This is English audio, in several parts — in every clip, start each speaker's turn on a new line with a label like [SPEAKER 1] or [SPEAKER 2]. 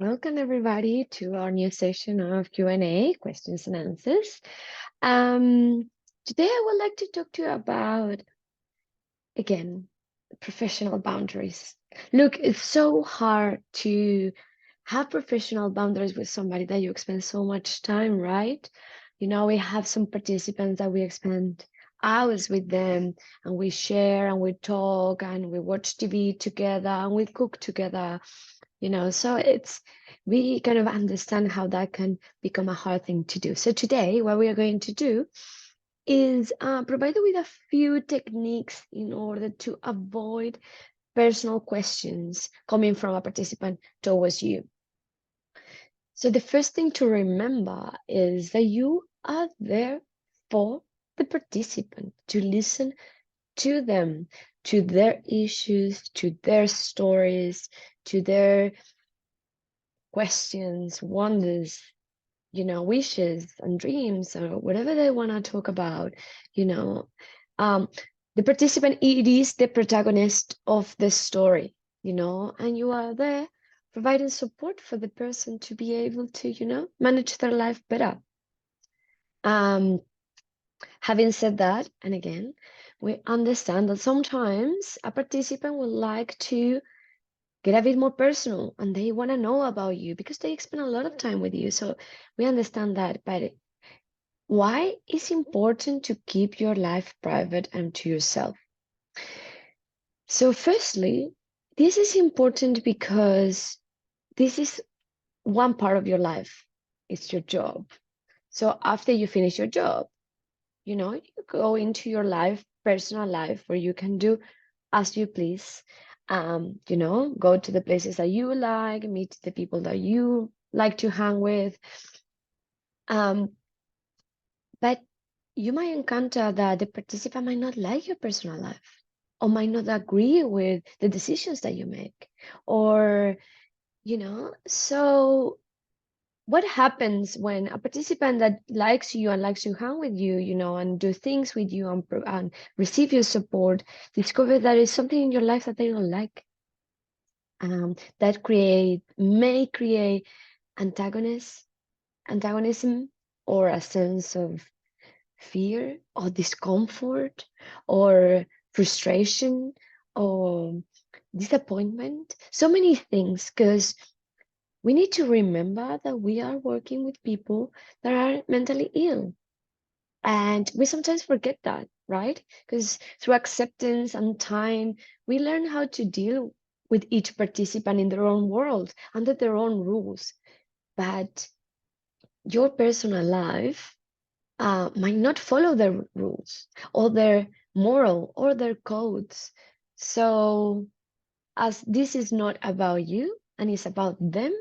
[SPEAKER 1] Welcome everybody to our new session of Q&A, questions and answers. Um, Today I would like to talk to you about, again, professional boundaries. Look, it's so hard to have professional boundaries with somebody that you spend so much time, right? We have some participants that we spend hours with them and we share and we talk and we watch TV together and we cook together, so we kind of understand how that can become a hard thing to do. So today what we are going to do is provide you with a few techniques in order to avoid personal questions coming from a participant towards you. So the first thing to remember is that you are there for the participant, to listen to them, to their issues, to their stories, to their questions, wonders, wishes and dreams or whatever they want to talk about, you know. Um, the participant, it is the protagonist of the story, and you are there providing support for the person to be able to, manage their life better. Um, Having said that, and again, we understand that sometimes a participant would like to get a bit more personal and they want to know about you because they spend a lot of time with you. So we understand that. But why is important to keep your life private and to yourself? So firstly, this is important because this is one part of your life. It's your job. So after you finish your job, you go into your life, personal life, where you can do as you please. Go to the places that you like, meet the people that you like to hang with. But you might encounter that the participant might not like your personal life or might not agree with the decisions that you make. Or, so what happens when a participant that likes you and likes to hang with you, and do things with you and receive your support, discover that is something in your life that they don't like? That may create antagonism or a sense of fear or discomfort or frustration or disappointment. So many things, because we need to remember that we are working with people that are mentally ill. And we sometimes forget that, right? Because through acceptance and time, we learn how to deal with each participant in their own world under their own rules. But your personal life might not follow their rules or their moral or their codes. So, as this is not about you and it's about them,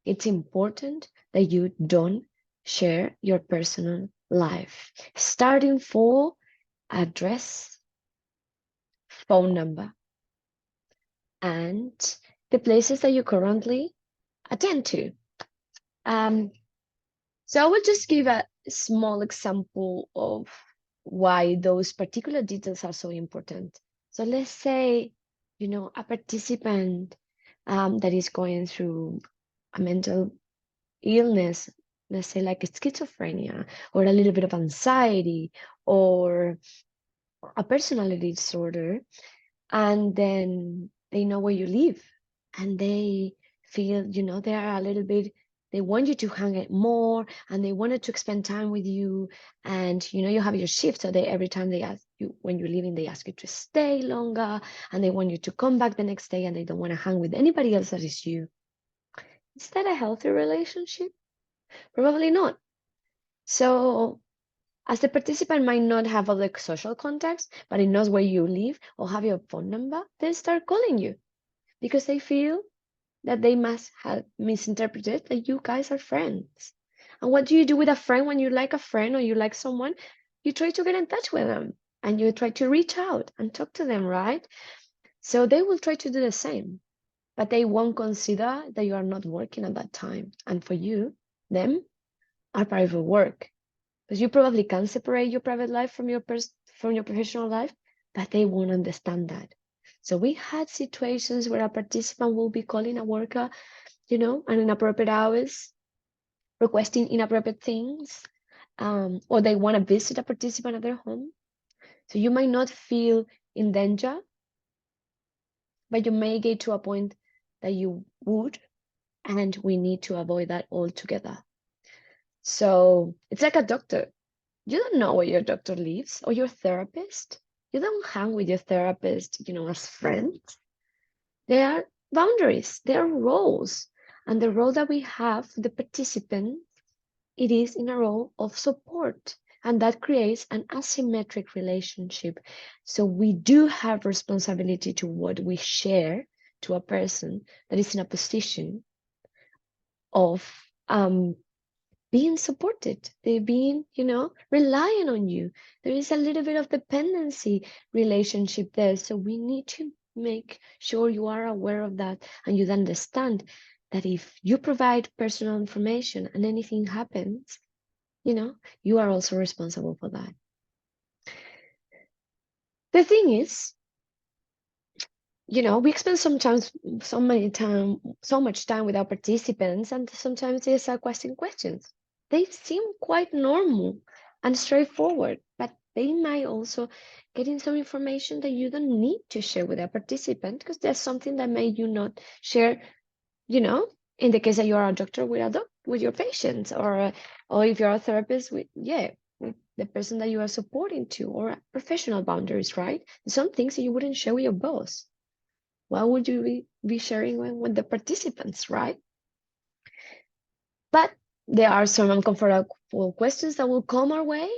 [SPEAKER 1] it's important that you don't share your personal life. Starting for address, phone number, and the places that you currently attend to. Um, so I will just give a small example of why those particular details are so important. So let's say, a participant that is going through a mental illness, let's say like schizophrenia or a little bit of anxiety or a personality disorder, and then they know where you live and they feel, they are a little bit, they want you to hang out more and they wanted to spend time with you. And you have your shift, so they every time they ask you when you're leaving, they ask you to stay longer and they want you to come back the next day and they don't want to hang with anybody else that is you. Is that a healthy relationship? Probably not. So as the participant might not have other social contacts, but it knows where you live or have your phone number, they start calling you because they feel that they must have misinterpreted that you guys are friends. And what do you do with a friend when you like a friend or you like someone? You try to get in touch with them and you try to reach out and talk to them, right? So they will try to do the same, but they won't consider that you are not working at that time. And for you, them are part of your work. Because you probably can separate your private life from your professional life, but they won't understand that. So we had situations where a participant will be calling a worker and inappropriate hours, requesting inappropriate things, or they want to visit a participant at their home. So you might not feel in danger, but you may get to a point that you would, and we need to avoid that altogether. So it's like a doctor. You don't know where your doctor lives or your therapist. You don't hang with your therapist, as friends. There are boundaries, there are roles. And the role that we have, the participant, it is in a role of support. And that creates an asymmetric relationship. So we do have responsibility to what we share to a person that is in a position of being supported. They're being, relying on you. There is a little bit of dependency relationship there. So we need to make sure you are aware of that and you understand that if you provide personal information and anything happens, you are also responsible for that. The thing is, we spend so much time with our participants, and sometimes they start questioning questions. They seem quite normal and straightforward, but they might also get in some information that you don't need to share with a participant because there's something that may you not share, in the case that you're a doctor with your patients, or if you're a therapist with the person that you are supporting to, or professional boundaries, right? Some things that you wouldn't share with your boss. Why would you be sharing with the participants, right? But there are some uncomfortable questions that will come our way.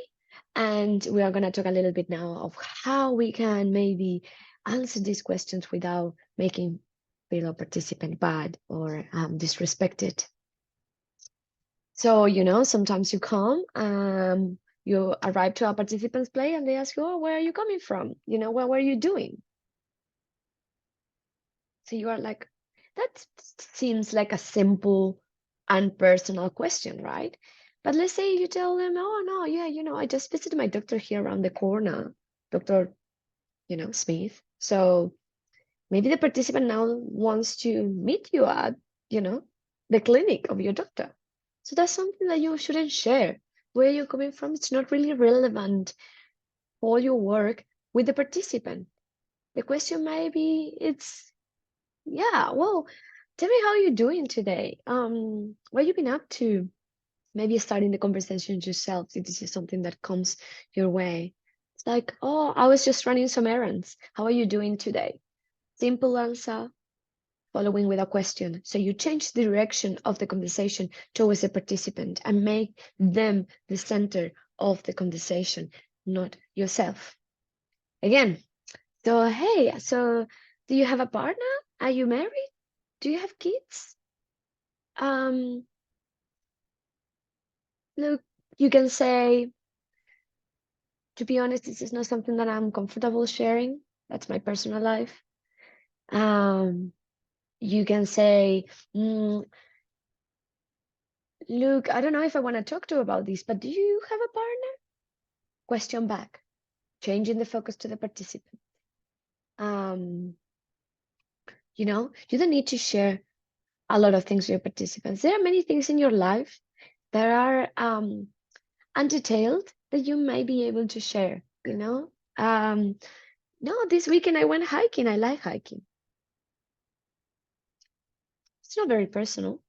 [SPEAKER 1] And we are going to talk a little bit now of how we can maybe answer these questions without making fellow participant bad or disrespected. So, sometimes you come, you arrive to a participant's place and they ask you, oh, where are you coming from? What were you doing? So you are like, that seems like a simple and personal question, right? But let's say you tell them, oh, no, yeah, I just visited my doctor here around the corner, Dr. Smith. So maybe the participant now wants to meet you at, the clinic of your doctor. So that's something that you shouldn't share. Where you're coming from, it's not really relevant for your work with the participant. The question might be, yeah, well, tell me how you're doing today. What you been up to? Maybe starting the conversation yourself if this is something that comes your way. It's like, oh, I was just running some errands. How are you doing today? Simple answer, following with a question. So you change the direction of the conversation towards the participant and make them the center of the conversation, not yourself. Again, so hey, so do you have a partner? Are you married? Do you have kids? Um, Look, you can say, to be honest, this is not something that I'm comfortable sharing. That's my personal life. Um, you can say, look, I don't know if I want to talk to you about this, but do you have a partner? Question back, changing the focus to the participant. Um, you don't need to share a lot of things with your participants. There are many things in your life that are undetailed that you may be able to share, No, this weekend I went hiking. I like hiking. It's not very personal.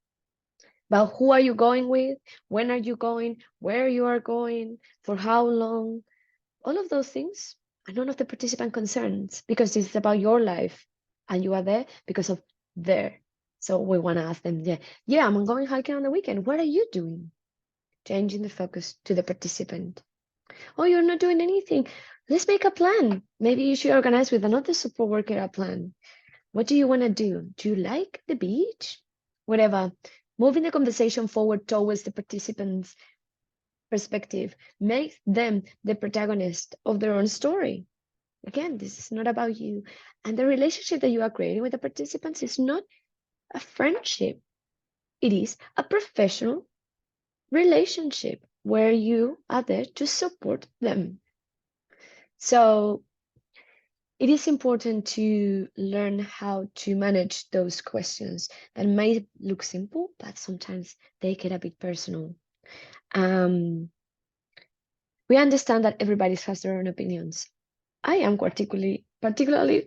[SPEAKER 1] But who are you going with? When are you going? Where you are going? For how long? All of those things are none of the participant concerns because it's about your life and you are there because of their. So we want to ask them, yeah, I'm going hiking on the weekend. What are you doing? Changing the focus to the participant. Oh, you're not doing anything. Let's make a plan. Maybe you should organize with another support worker a plan. What do you want to do? Do you like the beach? Whatever. Moving the conversation forward towards the participants' perspective makes them the protagonist of their own story. Again, this is not about you. And the relationship that you are creating with the participants is not a friendship, it is a professional relationship where you are there to support them. So it is important to learn how to manage those questions that may look simple, but sometimes they get a bit personal. We understand that everybody has their own opinions. I am particularly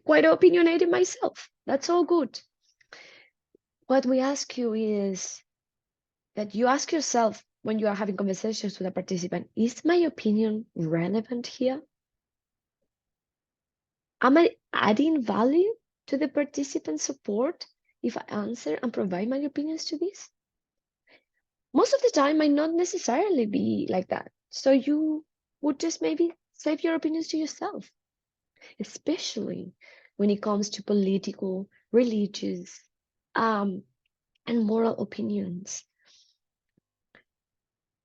[SPEAKER 1] quite opinionated myself. That's all good. What we ask you is that you ask yourself when you are having conversations with a participant, is my opinion relevant here? Am I adding value to the participant support if I answer and provide my opinions to this? Most of the time might not necessarily be like that. So you would just maybe save your opinions to yourself, especially when it comes to political, religious, and moral opinions.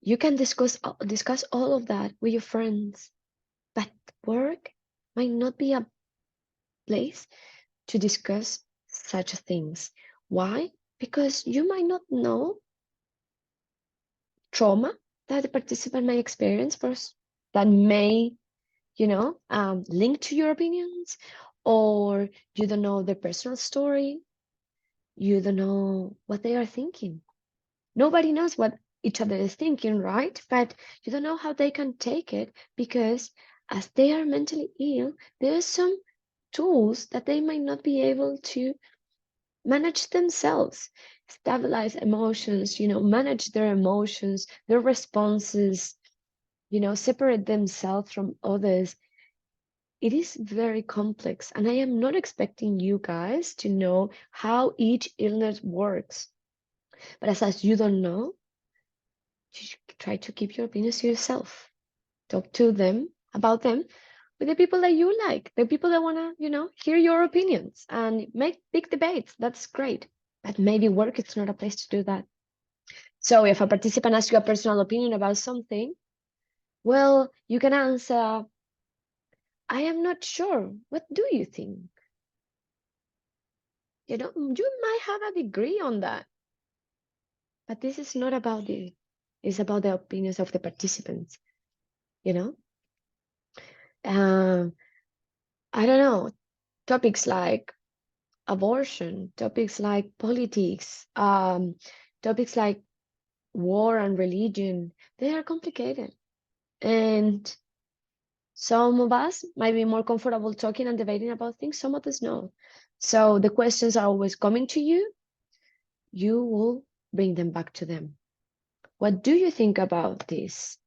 [SPEAKER 1] You can discuss all of that with your friends, but work might not be a place to discuss such things. Why? Because you might not know trauma that the participant may experience first that may, link to your opinions, or you don't know their personal story, you don't know what they are thinking. Nobody knows what each other is thinking, right? But you don't know how they can take it because as they are mentally ill, there are some tools that they might not be able to manage themselves, stabilize emotions, manage their emotions, their responses, separate themselves from others. It is very complex, and I am not expecting you guys to know how each illness works. But as you don't know, you should try to keep your opinions to yourself. Talk to them about them with the people that you like, the people that want to, hear your opinions and make big debates. That's great. But maybe work is not a place to do that. So if a participant asks you a personal opinion about something, well, you can answer, I am not sure. What do you think? You might have a degree on that, but this is not about it's about the opinions of the participants, you know? I don't know, topics like abortion, topics like politics, topics like war and religion, they are complicated. And some of us might be more comfortable talking and debating about things, some of us no. So the questions are always coming to you. You will bring them back to them. What do you think about this?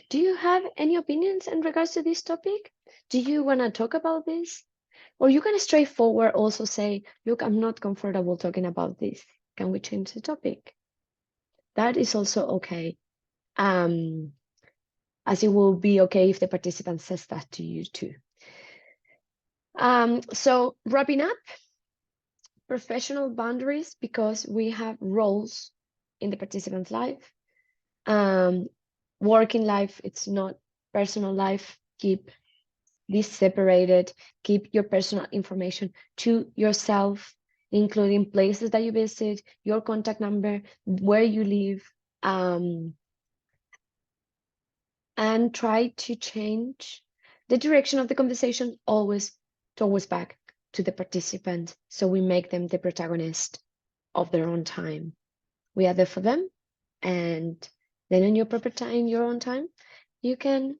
[SPEAKER 1] Do you have any opinions in regards to this topic? Do you want to talk about this? Or you can straightforward also say, look, I'm not comfortable talking about this. Can we change the topic? That is also okay. As it will be okay if the participant says that to you too. So wrapping up, professional boundaries, because we have roles in the participant's life. Working life, it's not personal life. Keep this separated. Keep your personal information to yourself, including places that you visit, your contact number, where you live, and try to change the direction of the conversation always towards back to the participant, so we make them the protagonist of their own time. We are there for them, and then in your proper time, your own time, you can,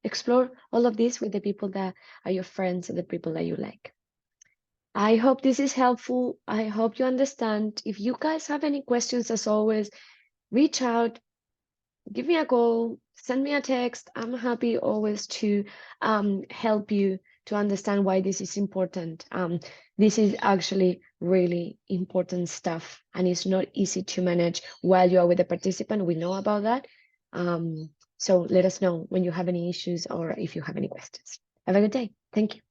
[SPEAKER 1] explore all of this with the people that are your friends and the people that you like. I hope this is helpful. I hope you understand. If you guys have any questions, as always, reach out, give me a call, send me a text. I'm happy always to help you to understand why this is important. This is actually really important stuff, and it's not easy to manage while you are with the participant. We know about that. So let us know when you have any issues or if you have any questions. Have a good day. Thank you.